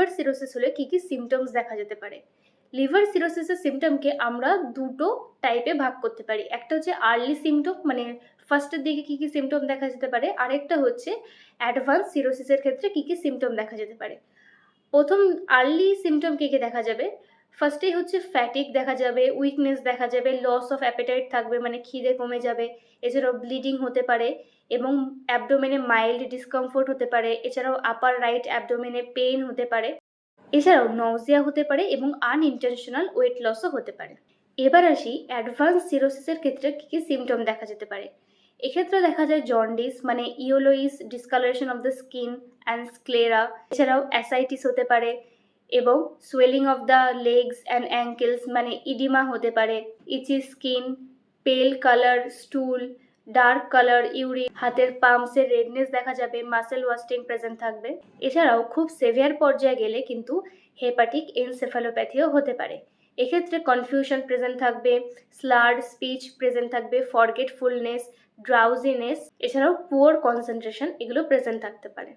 Liver cirrhosis হলে কী কী symptoms দেখা যেতে পারে। লিভার সিরোসিসের সিমটমকে আমরা দুটো টাইপে ভাগ করতে পারি। একটা হচ্ছে আর্লি সিমটম, মানে ফার্স্টের দিকে কী কী সিমটম দেখা যেতে পারে, আরেকটা হচ্ছে অ্যাডভান্স সিরোসিসের ক্ষেত্রে কী কী সিমটম দেখা যেতে পারে। প্রথম আর্লি সিমটম কী কী দেখা যাবে, ফার্স্টেই হচ্ছে ফ্যাটিক দেখা যাবে, উইকনেস দেখা যাবে, লস অফ অ্যাপেটাইট থাকবে, মানে খিদে কমে যাবে, এছাড়াও ব্লিডিং হতে পারে এবং অ্যাবডোমেনে মাইল্ড ডিসকমফোর্ট হতে পারে, এছাড়াও আপার রাইট অ্যাবডোমেনে পেইন হতে পারে, এছাড়াও নজিয়া হতে পারে এবং আনইনটেনশনাল ওয়েট লসও হতে পারে। এবার আসি অ্যাডভান্স সিরোসিসের ক্ষেত্রে কী কী সিমটম দেখা যেতে পারে। এক্ষেত্রে দেখা যায় জন্ডিস, মানে yellowish, discolouration of the skin and sclera, এছাড়াও অ্যাসাইটিস হতে পারে এবং swelling of the legs and ankles, মানে ইডিমা হতে পারে, itchy skin, pale colour stool, dark colour urine, হাতের পাম্পসের রেডনেস দেখা যাবে, মাসেল ওয়াস্টিং প্রেজেন্ট থাকবে। এছাড়াও খুব সেভিয়ার পর্যায়ে গেলে কিন্তু হেপাটিক এনসেফালোপ্যাথিও হতে পারে। এক্ষেত্রে কনফিউশন প্রেজেন্ট থাকবে, স্লার্ড স্পিচ প্রেজেন্ট থাকবে, ফরগেটফুলনেস, ড্রাউজিনেস, এছাড়াও পুয়ার কনসেন্ট্রেশন, এগুলো প্রেজেন্ট থাকতে পারে।